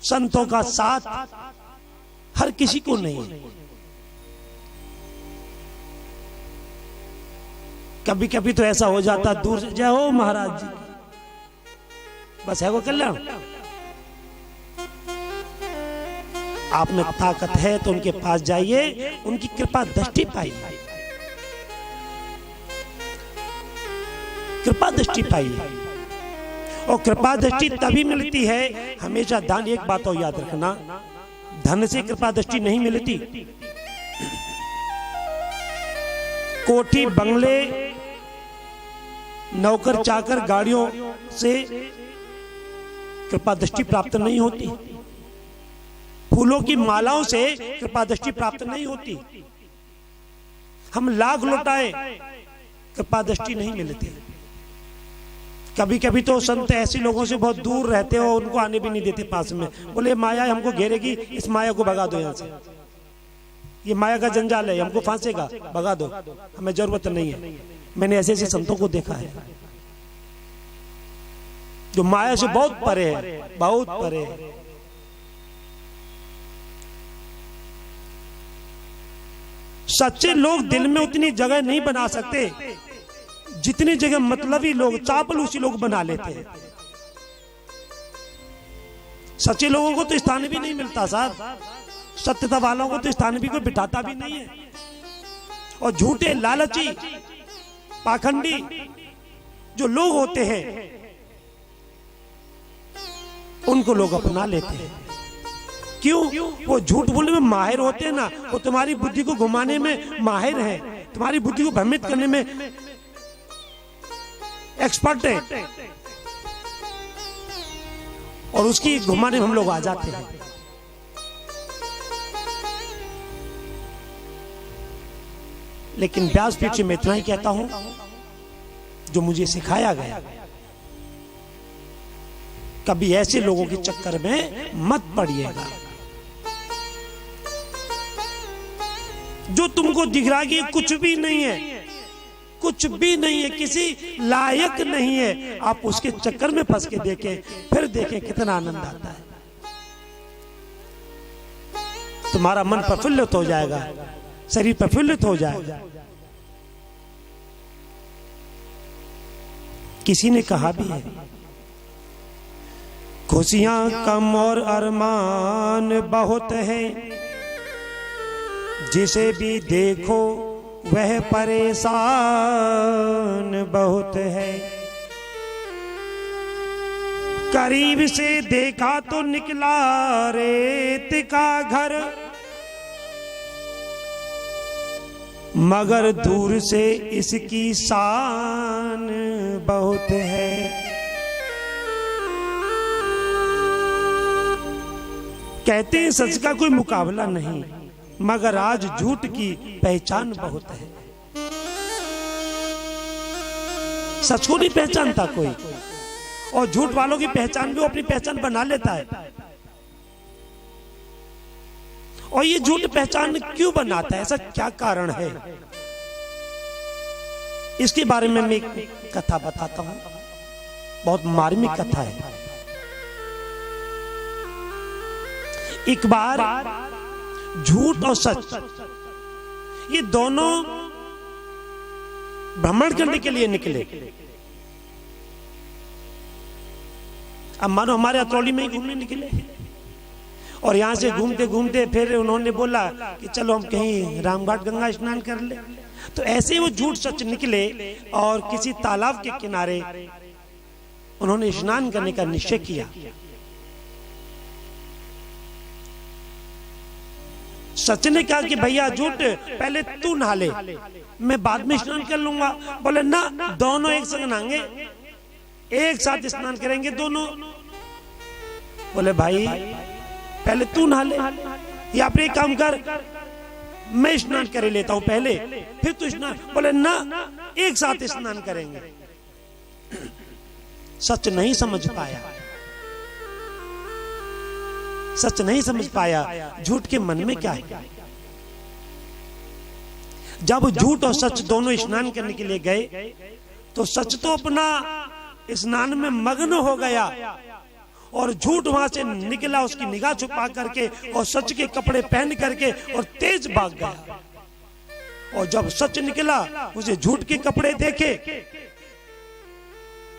संतों का साथ हर किसी को नहीं है। कभी कभी तो ऐसा हो जाता दूर से जय हो महाराज जी, बस है वो कल्याण। आप में ताकत है तो उनके पास जाइए, उनकी कृपा दृष्टि पाइए, कृपा दृष्टि पाइए। और कृपा दृष्टि तभी मिलती है, हमेशा ध्यान एक बात और याद रखना, धन से कृपा दृष्टि नहीं मिलती। कोठी बंगले नौकर चाकर गाड़ियों से कृपा दृष्टि प्राप्त नहीं होती, फूलों की मालाओं से कृपा दृष्टि प्राप्त नहीं होती। हम लाख लौटाए कृपा दृष्टि नहीं मिलती। कभी कभी तो संत ऐसे लोगों से बहुत दूर रहते हो, उनको आने भी नहीं देते पास में, बोले माया हमको घेरेगी, इस माया को भगा दो यहां से, ये माया का जंजाल है, हमको फांसेगा, भगा दो, हमें जरूरत नहीं है। मैंने ऐसे ऐसे संतों को देखा है जो माया से बहुत परे है, बहुत परे है। सच्चे लोग दिल में उतनी जगह नहीं बना सकते जितनी जगह मतलबी लोग, चापलूसी लोग बना लेते हैं। सच्चे लोगों को तो स्थान भी नहीं मिलता साहब, सत्यता वालों को तो स्थान भी कोई बिठाता भी नहीं है। और झूठे लालची पाखंडी जो लोग होते हैं उनको लोग अपना लेते हैं। क्यों? वो झूठ बोलने में माहिर होते हैं ना, वो तुम्हारी बुद्धि को घुमाने में माहिर है, तुम्हारी बुद्धि को भ्रमित करने में एक्सपर्ट है, और उसकी घुमाने में हम लोग आ जाते हैं। लेकिन व्यासपीठ से मैं इतना ही कहता हूं जो मुझे सिखाया गया, कभी ऐसे लोगों के चक्कर में मत पड़िएगा जो तुमको दिख रहा है कि कुछ भी नहीं है, कुछ भी नहीं है, किसी लायक नहीं है। आप उसके चक्कर में फंस के देखें, फिर देखें कितना आनंद आता है। तुम्हारा मन प्रफुल्लित हो जाएगा, शरीर प्रफुल्लित हो जाएगा। किसी ने कहा भी है, खुशियां कम और अरमान बहुत है, जिसे भी देखो वह परेशान बहुत है। करीब से देखा तो निकला रेत का घर, मगर दूर से इसकी शान बहुत है। कहते हैं सच का कोई मुकाबला नहीं, मगर आज झूठ की पहचान बहुत है। सच को नहीं पहचानता कोई, और झूठ वालों की पहचान भी वो अपनी पहचान बना लेता है। और ये झूठ पहचान क्यों बनाता है, ऐसा क्या कारण है? इसके बारे में मैं एक कथा बताता हूं, बहुत मार्मिक कथा है। एक बार झूठ और सच ये दोनों भ्रमण करने के लिए निकले। अब मानो हमारे अतरौली में ही घूमने निकले, और यहां से घूमते घूमते फिर उन्होंने बोला कि चलो हम कहीं रामघाट गंगा स्नान कर ले। तो ऐसे वो झूठ सच निकले और किसी तालाब के किनारे उन्होंने स्नान करने का निश्चय किया। सच ने कहा कि भैया झूठ पहले तू नहा ले, मैं बाद में स्नान कर लूंगा। बोले ना, दोनों एक संग नहाएंगे, एक साथ स्नान करेंगे दोनों। बोले भाई पहले तू नहा ले, या फिर एक काम कर, मैं स्नान कर लेता हूं पहले, फिर तू स्नान। बोले ना, एक साथ स्नान करेंगे। सच नहीं समझ पाया, सच नहीं समझ पाया झूठ के मन में क्या है। जब झूठ और सच दोनों स्नान करने के लिए गए तो सच तो अपना स्नान में मग्न हो गया, और झूठ वहां से निकला उसकी निगाह छुपा करके और सच के कपड़े पहन करके और तेज भाग गया। और जब सच निकला उसे झूठ के कपड़े देखे,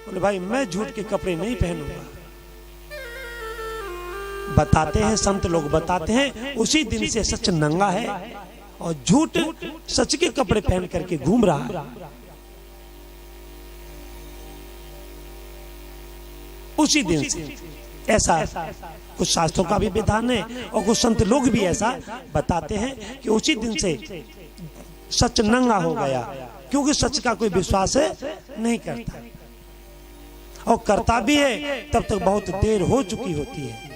बोले भाई मैं झूठ के कपड़े नहीं पहनूंगा। बताते हैं संत लोग बताते हैं उसी दिन से सच नंगा है और झूठ सच के कपड़े पहन करके घूम रहा है। उसी दिन से ऐसा कुछ शास्त्रों का भी विधान है और कुछ संत लोग भी ऐसा बताते हैं कि उसी दिन से सच नंगा हो गया, क्योंकि सच का कोई विश्वास नहीं करता और करता भी है तब तक बहुत देर हो चुकी होती है।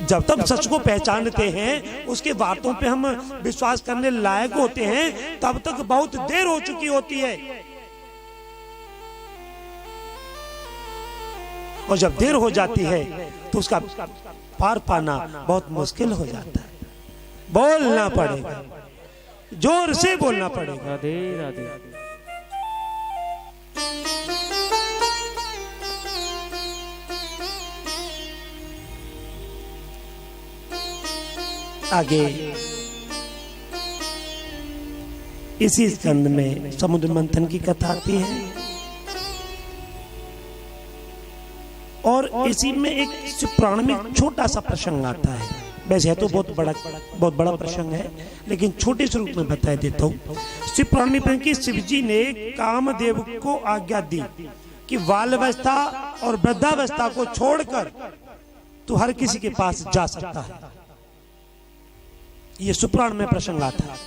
जब तक सच को पहचानते हैं, उसके बातों पे हम विश्वास करने लायक होते हैं, तब तक बहुत देर हो चुकी होती है। और जब देर हो जाती है तो उसका पार पाना बहुत मुश्किल हो जाता है। बोलना पड़ेगा, जोर से बोलना पड़ेगा। राधे राधे। आगे इसी स्कंद में समुद्र मंथन की कथा आती है और इसी में एक पुराण में छोटा सा प्रसंग आता है। वैसे है तो बहुत बड़ा प्रसंग है, लेकिन छोटे स्वरूप में बता देता हूँ। शिव पुराण में कि शिव जी ने कामदेव को आज्ञा दी कि बाल्यावस्था और वृद्धावस्था को छोड़कर तू हर किसी के पास जा सकता है। ये सुपुराण में प्रसंग आता है।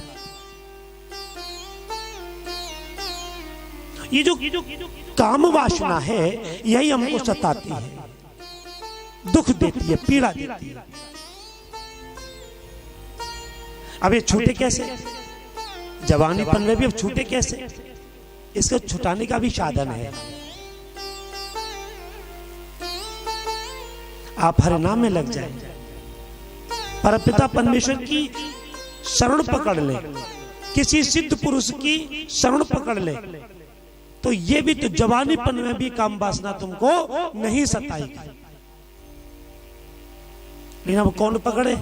ये जो काम वासना है यही हमको सताती है, दुख देती है, पीड़ा देती है। अब ये छूटे कैसे? जवानीपन में भी अब छूटे कैसे? इसको छुटाने का भी साधन है। आप हरिनाम में लग जाए, परमपिता परमेश्वर की शरण पकड़ ले, किसी सिद्ध पुरुष की शरण पकड़ ले, तो ये भी तो जवानीपन में भी काम वासना तुमको नहीं सताएगी। लेकिन अब कौन पकड़े?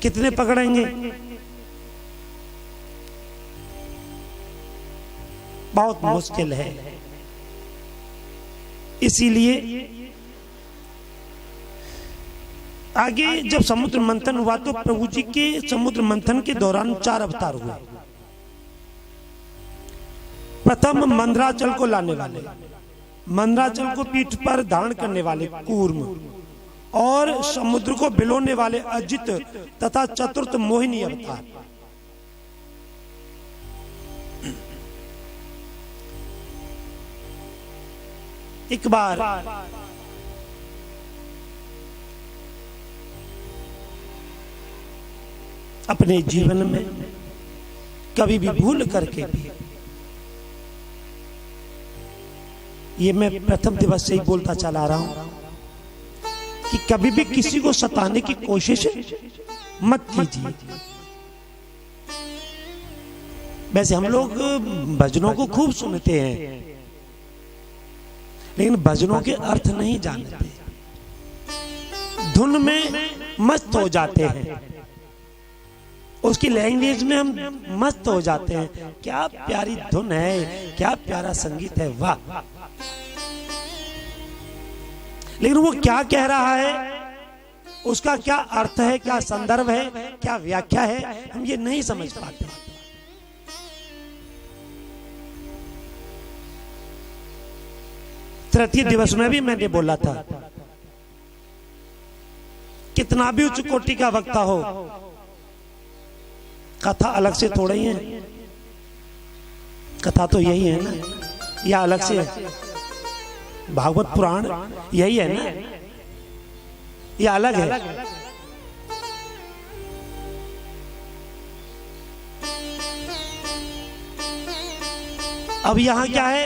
कितने पकड़ेंगे? बहुत मुश्किल है। इसीलिए आगे जब समुद्र मंथन हुआ तो प्रभु जी के समुद्र मंथन के दौरान 4 अवतार हुए। प्रथम मंदराचल को लाने वाले, मंदराचल को पीठ पर धारण करने वाले कूर्म, और समुद्र को बिलोने वाले अजित तथा चतुर्थ मोहिनी अवतार। एक बार अपने जीवन में कभी भी भूल करके भी, ये मैं प्रथम दिवस से ही बोलता चला रहा हूं कि कभी भी किसी को सताने की कोशिश मत कीजिए। वैसे हम लोग भजनों को खूब सुनते हैं, लेकिन भजनों के अर्थ नहीं जानते, धुन में मस्त हो जाते हैं, उसकी लैंग्वेज में हम मस्त हो जाते हैं। क्या प्यारी धुन है, क्या प्यारा संगीत है, वाह। लेकिन वो क्या कह रहा है, उसका क्या अर्थ है, क्या संदर्भ है, क्या व्याख्या है, हम ये नहीं समझ पाते। तृतीय दिवस में भी मैंने बोला था, कितना भी उच्च कोटि का वक्ता हो, कथा अलग से थोड़ा ही है। कथा तो यही है ना, या अलग से है? भागवत पुराण यही है ना, या अलग है? अब यहां क्या है,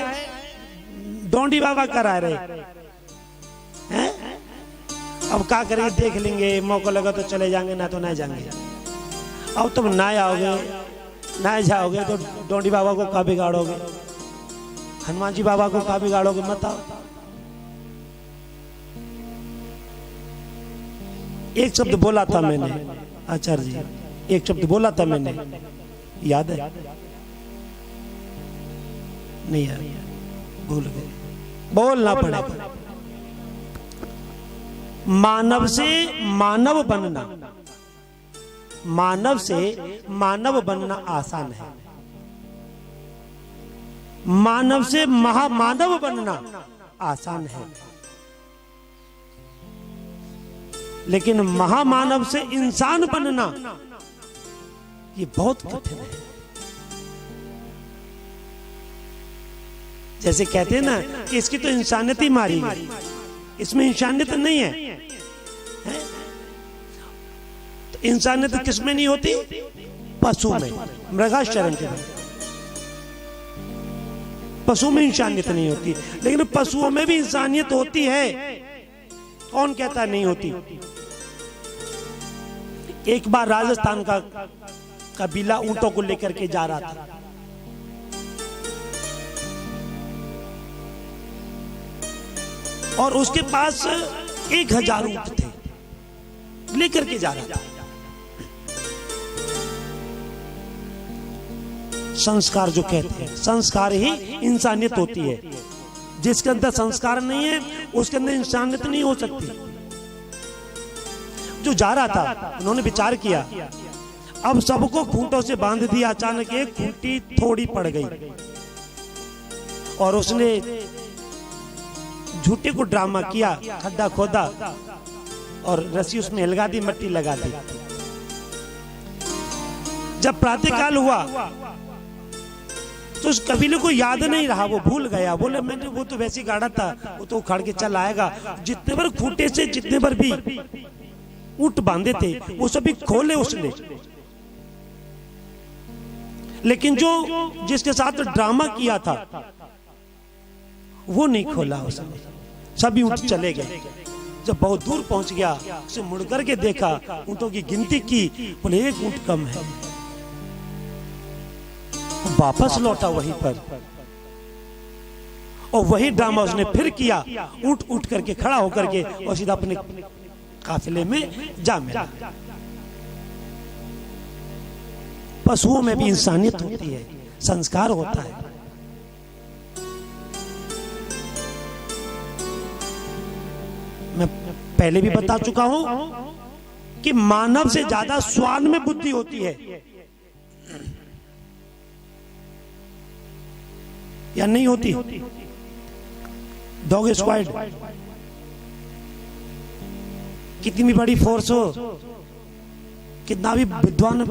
डोंडी बाबा करा रहे हैं। अब क्या करेंगे, देख लेंगे, मौका लगा तो चले जाएंगे, ना तो नहीं जाएंगे। अब तुम ना आओगे, ना जाओगे तो डोंडी बाबा को क्या बिगाड़ोगे? हनुमान जी बाबा को कहा बिगाड़ोगे मत आओ। एक शब्द बोला था मैंने, आचार्य जी, एक शब्द बोला था मैंने, याद है? नहीं यार, भूल गए, बोलना पड़ेगा। मानव से मानव बनना, मानव से मानव बनना आसान है, मानव से महामानव बनना आसान है, लेकिन महामानव से इंसान बनना ये बहुत कठिन है। जैसे कहते हैं ना कि इसकी तो इंसानियत ही मारी गई, इसमें इंसानियत नहीं है, है? तो इंसानियत किसमें नहीं होती? पशु में, मृगाचरण के में। पशु में इंसानियत नहीं होती, लेकिन पशुओं में भी इंसानियत होती है। कौन कहता है नहीं होती? एक बार राजस्थान का कबीला ऊंटों को लेकर के जा रहा था, और उसके पास 1000 ऊंट थे, लेकर के जा रहा था। संस्कार जो कहते हैं, संस्कार ही इंसानियत होती है। जिसके अंदर संस्कार नहीं है उसके अंदर इंसानियत नहीं हो सकती। जो जा रहा था, उन्होंने विचार किया, अब सबको खूंटों से बांध दिया। अचानक एक खूंटी थोड़ी पड़ गई और उसने झूठे को ड्रामा किया, खड्डा खोदा और रस्सी उसमें हिलगा दी, मिट्टी लगा दी। जब प्रातःकाल हुआ तो उस कबीले को याद नहीं रहा, वो भूल गया। बोले मैंने वो तो वैसे गाड़ा था, वो तो उखाड़ के चल आएगा। जितने बार खूंटे से जितने बार भी ऊंट बांधे थे वो सभी खोले उसने, लेकिन जो जिसके साथ ड्रामा किया था वो नहीं खोला उसने। सभी ऊंट चले गए। जब बहुत दूर पहुंच गया, उसे मुड़ करके देखा, ऊंटों की गिनती की, बोले एक ऊंट कम है। वापस लौटा वहीं पर और वही ड्रामा उसने फिर किया। ऊंट उठ करके खड़ा होकर के और सीधा अपने काफिले में जा मिला। पशुओं में भी इंसानियत होती है, संस्कार होता है। मैं पहले भी बता चुका हूं कि मानव से ज्यादा श्वान में बुद्धि होती है, या नहीं होती? डॉग स्क्वाड कितनी भी बड़ी फोर्स हो, कितना भी विद्वान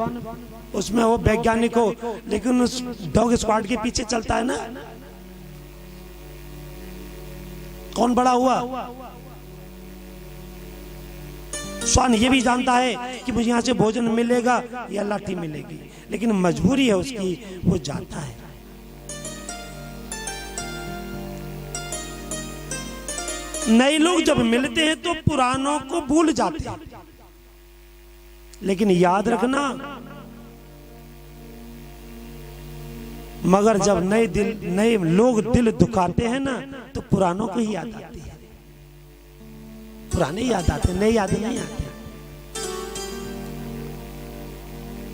उसमें हो, वैज्ञानिक हो, लेकिन उस डॉग स्क्वाड के पीछे चलता है ना, कौन बड़ा हुआ? श्वान ये भी जानता है कि मुझे यहां से भोजन मिलेगा या लाठी मिलेगी, लेकिन मजबूरी है उसकी, वो जाता है। नए लोग जब मिलते हैं तो पुरानों को भूल जाते हैं, लेकिन याद रखना, मगर जब नए लोग दिल दुखाते हैं ना, तो पुरानों को ही याद आती है। पुराने याद आते, नए याद नहीं आते।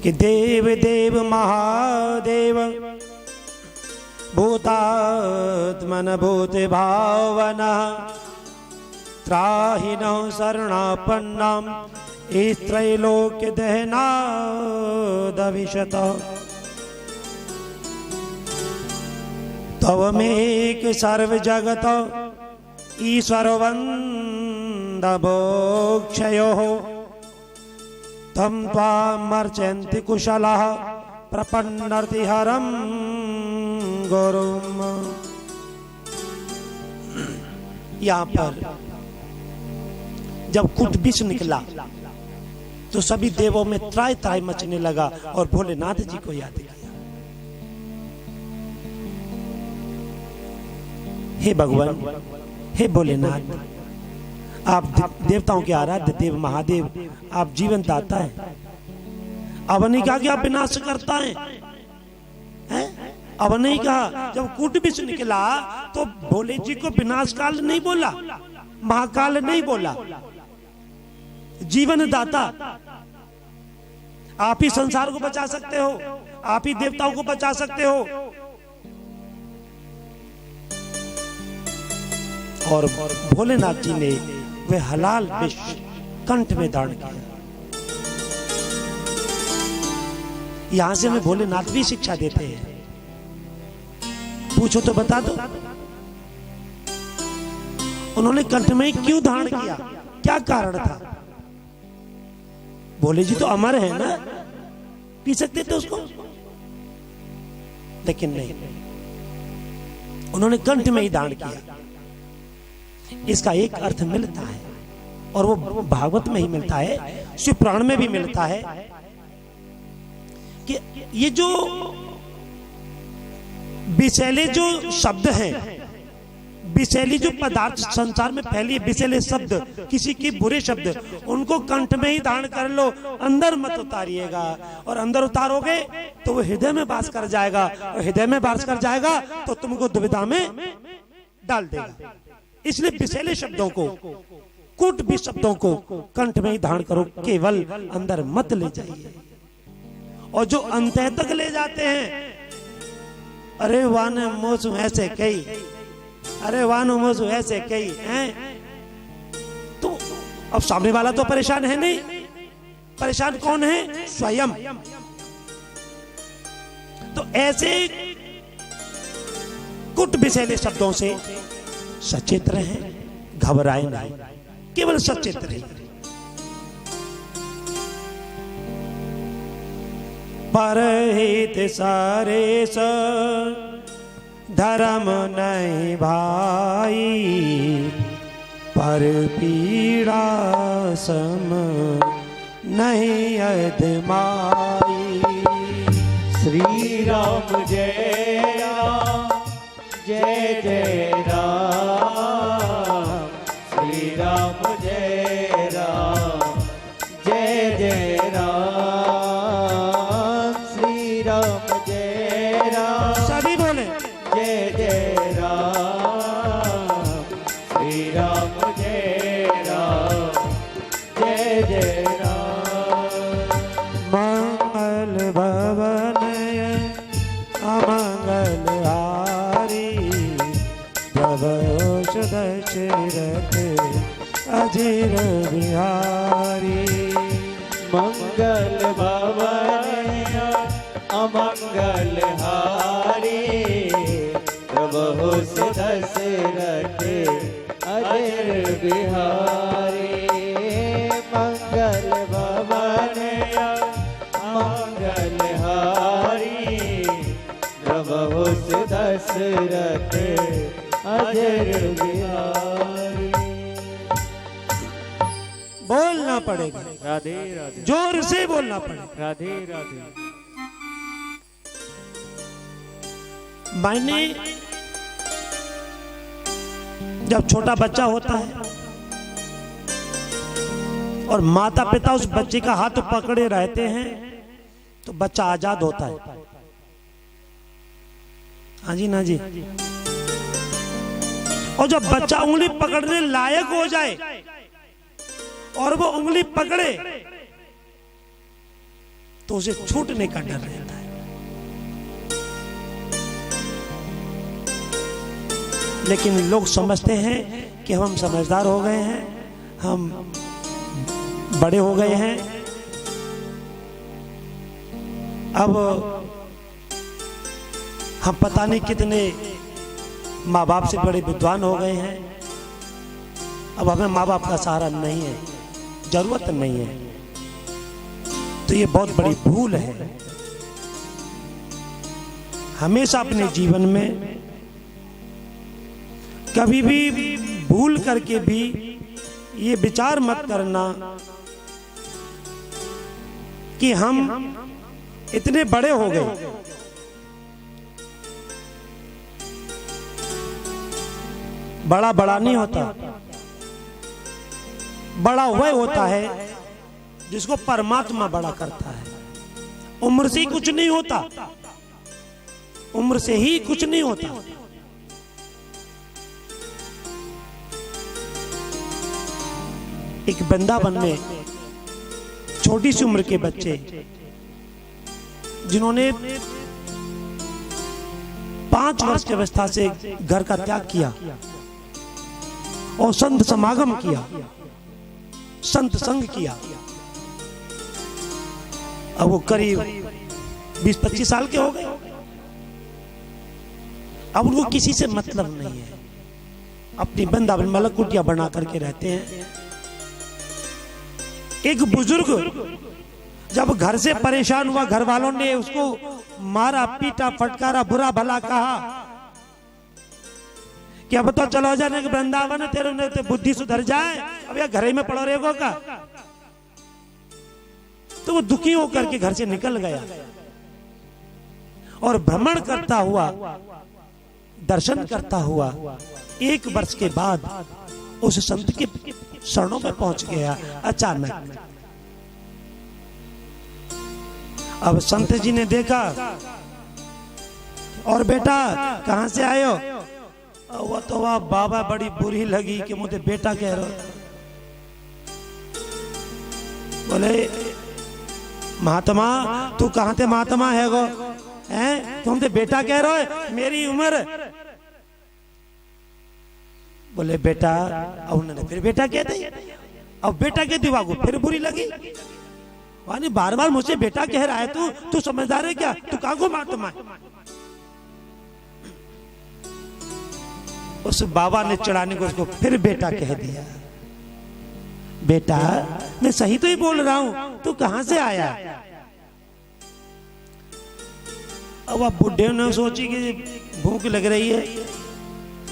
कि देव देव महादेव भूतात्मन भूत भावना त्राहिनो शरणापन्नाम त्रैलोक्य दहना दविशत तव मेक सर्व जगत ईश्वर वंद भोक्षयो तम त्वामर्चन्ति कुशलः प्रपन्नर्ति हरम गुरुम। यहाँ पर जब कुट विष निकला तो सभी देवों में त्राय त्राय मचने लगा और भोलेनाथ जी को याद किया। हे भगवान, हे भोलेनाथ, आप देवताओं के आराध्य देव महादेव, आप जीवन दाता है। अब नहीं कहा कि आप विनाश करता है, अब नहीं कहा, जब कूट विष निकला तो भोले जी को विनाश काल नहीं बोला, महाकाल नहीं बोला, जीवन दाता। आप ही संसार को बचा सकते हो, आप ही देवताओं को बचा सकते हो। और भोलेनाथ जी ने वे हलाल विष कंठ में धारण किया। यहां से हमें भोलेनाथ भी शिक्षा देते हैं। पूछो तो बता दो, उन्होंने कंठ में क्यों धारण किया, क्या कारण था? भोले जी तो अमर है ना, पी सकते थे उसको, लेकिन नहीं, उन्होंने कंठ में ही धारण किया। इसका एक अर्थ मिलता है और वो भागवत में ही मिलता है, शिव पुराण में भी मिलता है कि ये जो विषैले जो शब्द हैं, विषैली जो पदार्थ संसार में फैली विषैले शब्द, किसी के बुरे शब्द, उनको कंठ में ही धारण कर लो, अंदर मत उतारिएगा। और अंदर उतारोगे तो वो हृदय में वास कर जाएगा, और हृदय में वास कर जाएगा तो तुमको दुविधा में डाल देगा। इसलिए विषैले शब्दों को, कूट भी शब्दों को कंठ में ही धारण करो, केवल अंदर मत ले जाइए। और जो अंत तक ले जाते हैं, अरे वान मोसु ऐसे कई, अरे वान मोसु ऐसे कई हैं, तो अब सामने वाला तो परेशान है नहीं, परेशान कौन है? स्वयं। तो ऐसे कुट विषैले शब्दों से सचेत रहें, घबराए नहीं, केवल सचेत रहें। परहित सारे स धर्म नहीं भाई, पर पीड़ा सम नहीं अधमाई। श्री राम जय राम, जय जय राम, श्री राम जय राम, जय जय राम, श्री राम जय राम, सभी बोले जय जय राम, श्री राम जय राम, जय जय राम। मंगल भवन अमंगल हारी, प्रभु दशरथ अजीर बिहारी। मंगल भवन अमंगल हारी, प्रभु दशरथ अजीर बिहारी। मंगल भवन अमंगल हारी, प्रभु दशरथ अजर बिहारी। बोलना पड़ेगा, राधे राधे, जोर से बोलना पड़ेगा। राधे राधे। मायने जब छोटा बच्चा होता है और माता पिता उस बच्चे का हाथ पकड़े रहते हैं तो बच्चा आजाद होता है। हाँ जी ना जी। और जब बच्चा उंगली पकड़ने लायक हो जाए और वो उंगली पकड़े तो उसे छूटने का डर रहता है। लेकिन लोग समझते हैं कि हम समझदार हो गए हैं, हम बड़े हो गए हैं, अब हम पता नहीं कितने माँ बाप से बड़े विद्वान हो गए हैं, अब हमें माँ बाप का सहारा नहीं है, जरूरत नहीं है। तो ये बहुत बड़ी भूल है। हमेशा अपने जीवन में कभी भी भूल करके भी ये विचार मत करना कि हम इतने बड़े हो गए। बड़ा बड़ा नहीं होता, बड़ा वह होता है जिसको परमात्मा बड़ा करता है। उम्र से कुछ नहीं होता। उम्र से ही कुछ नहीं होता। एक वृंदावन में छोटी सी उम्र के बच्चे जिन्होंने 5 वर्ष की अवस्था से घर का त्याग किया और संत समागम किया, संत संग किया। अब वो करीब 20-25 साल के हो गए। अब उनको किसी से मतलब नहीं है, अपनी वृंदावन में कुटिया बना करके रहते हैं। एक बुजुर्ग जब घर से परेशान हुआ, घर वालों ने उसको मारा, पीटा, फटकारा, बुरा भला कहा कि अब तो चलो जाने के वृंदावन तेरे तो बुद्धि सुधर जाए, अब यह घर में पड़ो रहेगो का। तो वो दुखी होकर के घर से निकल गया और भ्रमण करता हुआ, दर्शन करता हुआ 1 वर्ष के बाद उस संत के शरणों में पहुंच गया अचानक। अब संत जी ने देखा, और बेटा कहां से आए हो? वो तो वह बाबा बड़ी बुरी लगी कि मुझे बेटा कह रहे हो। बोले महात्मा तू कहां थे महात्मा है गो, हैं तुम तो बेटा कह रहे हो, मेरी उम्र। बोले बेटा, अब उन्होंने फिर बेटा कह दी। अब बेटा कह दी वागो फिर बुरी लगी। वानी बार बार मुझसे बेटा कह रहा है, तू समझदार है क्या? तू कहां को महात्मा? उस बाबा ने चढ़ाने को उसको फिर बेटा कह दिया। बेटा मैं सही तो ही बोल रहा हूं, तू कहां से आया? अब आप बुढ़े ने सोची कि भूख लग रही है,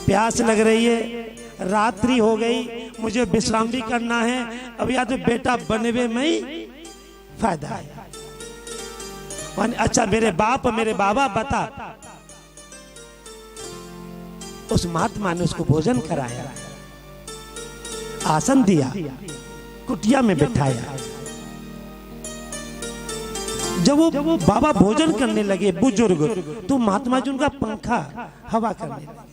प्यास लग रही है, रात्रि हो गई, मुझे विश्राम भी करना है। अब या तो बेटा बनवे में ही फायदा है। अच्छा मेरे बाबा बता। उस महात्मा ने उसको भोजन कराया, आसन दिया, कुटिया में बिठाया। जब वो बाबा भोजन करने लगे बुजुर्ग, तो महात्मा जी उनका पंखा हवा करने लगे।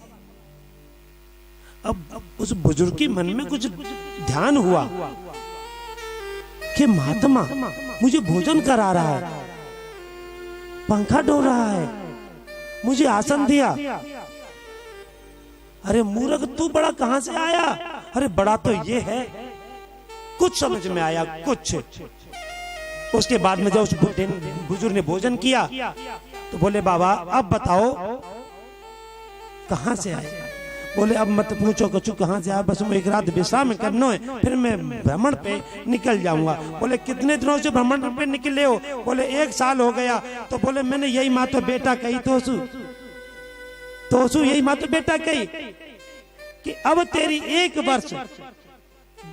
अब उस बुजुर्ग के मन में कुछ ध्यान हुआ कि महात्मा मुझे भोजन करा रहा है, पंखा डो रहा है, मुझे आसन दिया। अरे मूर्ख तू बड़ा कहां से आया? अरे बड़ा तो ये है। कुछ समझ में आया कुछ। उसके बाद में जब उस बुजुर्ग ने भोजन किया तो बोले बाबा अब बताओ कहां से आए? बोले अब मत पूछो कुछ कहां से आया, बस मैं 1 रात विश्राम करना है, फिर मैं भ्रमण पे निकल जाऊंगा। बोले कितने दिनों से भ्रमण पे निकले हो? बोले 1 साल हो गया। तो बोले मैंने यही माँ तो बेटा कही, तो यही माँ तो बेटा कही कि अब तेरी 1 वर्ष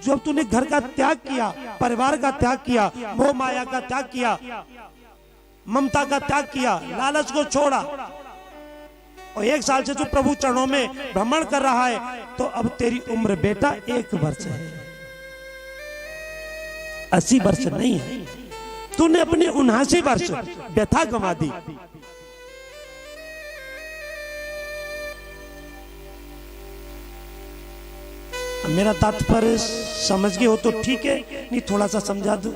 जब तूने घर का त्याग किया, परिवार का त्याग किया, मोह माया का त्याग किया, ममता का त्याग किया, लालच को छोड़ा, और 1 साल से जो प्रभु चरणों में भ्रमण कर रहा है, तो अब तेरी उम्र बेटा 1 वर्ष है, 80 वर्ष नहीं है। तूने अपने 79 वर्ष व्यथा गंवा दी। मेरा तात्पर्य समझ गए हो तो ठीक है, नहीं थोड़ा सा समझा दूं।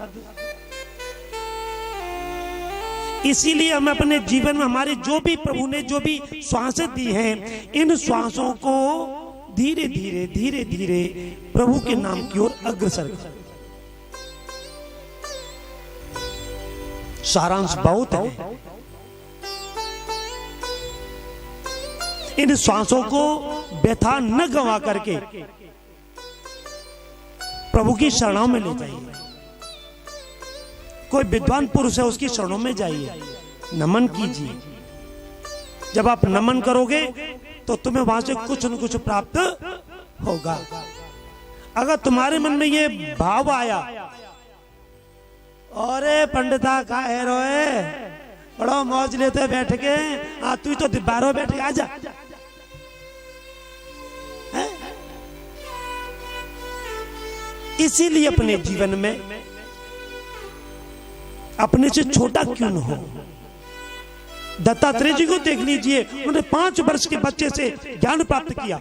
इसीलिए हम अपने जीवन में हमारे जो भी प्रभु ने जो भी श्वासें दी हैं, इन श्वासों को धीरे धीरे धीरे धीरे प्रभु के नाम की ओर अग्रसर करें। सारांश बहुत है। इन श्वासों को व्यथा न गंवा करके प्रभु की शरणों में ले जाइए। कोई विद्वान पुरुष है उसकी शरणों में जाइए, नमन कीजिए। जब आप नमन करोगे तो तुम्हें वहां से कुछ न कुछ प्राप्त होगा। अगर तुम्हारे मन में ये भाव आया, अरे पंडिता का है रोए, बड़ा मौज लेते बैठ के, तू तो बारो बैठ के आजा, इसीलिए अपने जीवन में अपने से छोटा क्यों न हो, दत्तात्रेय जी को देख लीजिए, उन्होंने 5 वर्ष के बच्चे से ज्ञान प्राप्त किया।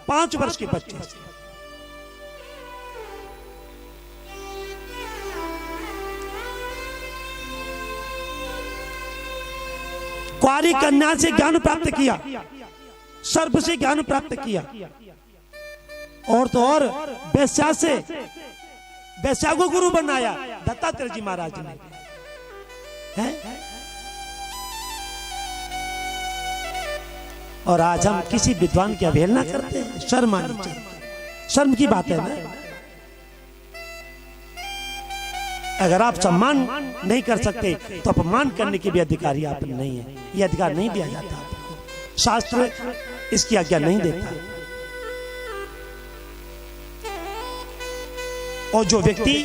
5 वर्ष के बच्चे से। कुंवारी कन्या से ज्ञान प्राप्त किया, सर्प से ज्ञान प्राप्त किया, और तो और वैश्या से, वैश्या को गुरु बनाया दत्तात्रेय जी महाराज ने। है? और आज हम किसी विद्वान की अवहेलना करते हैं, शर्म आनी चाहिए। शर्म की बात है ना। अगर आप सम्मान नहीं कर सकते तो अपमान करने के भी अधिकारी आप नहीं है। ये अधिकार नहीं दिया जाता आपको, शास्त्र इसकी आज्ञा नहीं देता। और जो व्यक्ति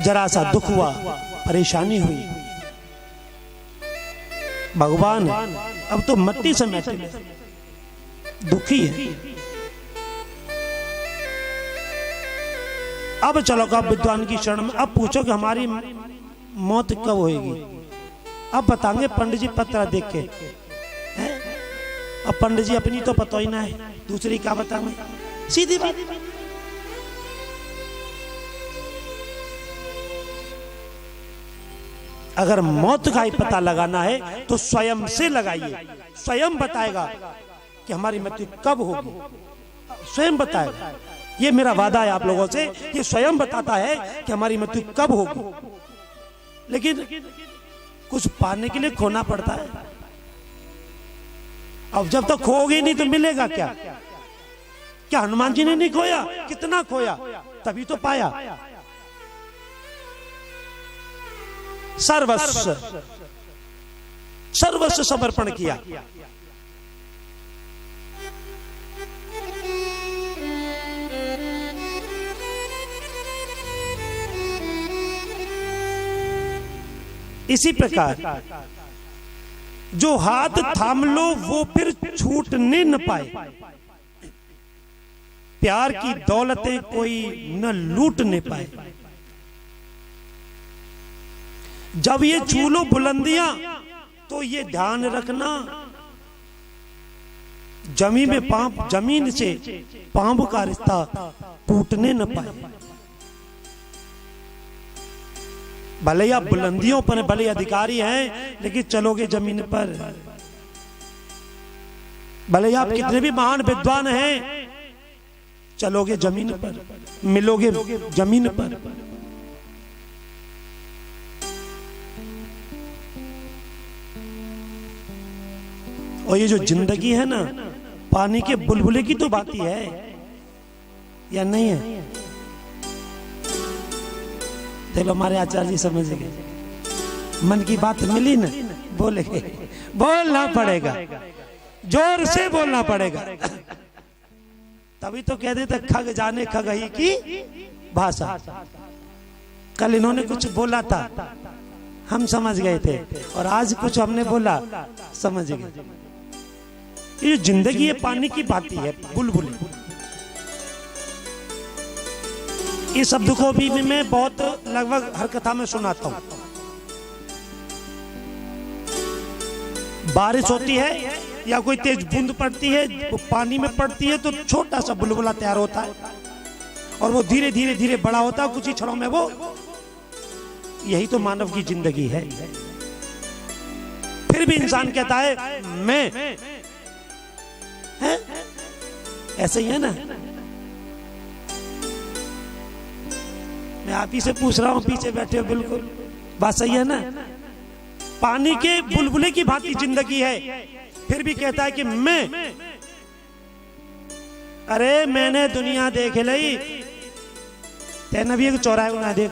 जरा सा दुख हुआ, परेशानी हुई, भगवान अब तो मट्टी से मैटे दुखी है, अब चलो आप विद्वान की शरण में, अब पूछो कि हमारी मौत कब होगी। अब बताएंगे पंडित जी पत्र देख के। अब पंडित जी अपनी तो पता ही ना है, दूसरी क्या बताएंगे, सीधी बात। अगर मौत का ही पता लगाना है तो स्वयं से लगाइए, स्वयं बताएगा कि हमारी मृत्यु कब होगी, स्वयं बताएगा। ये मेरा वादा है आप लोगों से, ये स्वयं बताता है कि हमारी मृत्यु कब होगी। लेकिन कुछ पाने के लिए खोना पड़ता है। अब जब तक खोओगे नहीं तो मिलेगा क्या? क्या हनुमान जी ने नहीं खोया? कितना खोया, तभी तो पाया। सर्वस्व सर्वस्व समर्पण किया। इसी प्रकार जो हाथ थाम लो वो फिर छूटने न पाए, प्यार की दौलतें कोई न लूटने पाए। जब ये छू लो बुलंदियां तो ये ध्यान रखना, जमीन से पांव का रिश्ता टूटने न पाए। भले आप बुलंदियों पर भले अधिकारी हैं, लेकिन चलोगे जमीन पर। भले आप कितने भी महान विद्वान हैं, चलोगे जमीन पर, मिलोगे जमीन पर। और ये जो जिंदगी है ना, पानी के बुलबुले की तो बात ही है या नहीं है? देखो हमारे आचार्य जी समझ गए, मन की बात मिली ना, बोलेंगे, बोलना पड़ेगा, जोर से बोलना पड़ेगा। तभी तो कह देते खग जाने खगही की भाषा। कल इन्होंने कुछ बोला था, हम समझ गए थे, और आज कुछ हमने बोला, समझ गए। ये जिंदगी है पानी की बात है, बुलबुली। इस शब्द को भी मैं बहुत लगभग हर कथा में सुनाता हूं। बारिश होती है या कोई तेज बूंद पड़ती है, वो पानी में पड़ती है तो छोटा सा बुलबुला तैयार होता है, और वो धीरे धीरे धीरे बड़ा होता है, कुछ ही क्षणों में वो। यही तो मानव की जिंदगी है। फिर भी इंसान कहता है मैं है? ऐसे ही है ना। मैं आप ही से पूछ रहा हूं, पीछे बैठे हो, बिल्कुल बात सही है ना। पानी के बुलबुले की भांति जिंदगी है, फिर भी कहता है कि मैं, अरे मैंने दुनिया देख ली, तेने भी एक चौराहे ना देख,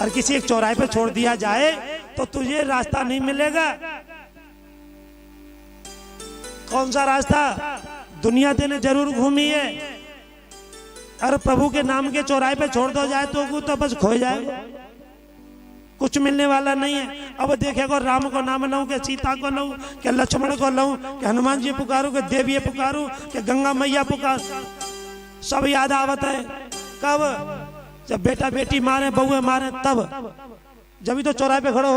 और किसी एक चौराहे पे छोड़ दिया जाए तो तुझे रास्ता नहीं मिलेगा। कौन सा रास्ता? दुनिया तेने जरूर घूमी है, अरे प्रभु के नाम के चौराहे पे छोड़ दो जाए तो बस खो जाएगा, कुछ मिलने वाला नहीं है। अब देखेगा राम को नाम लूं, के सीता को लूं, के लक्ष्मण को लूं, के हनुमान जी पुकारूं, के देवी पुकारूं, के गंगा मैया पुकार, सब याद आवत है। कब? जब बेटा बेटी मारे बहुए मारे तब, जब ही तो चौराहे पे खड़ो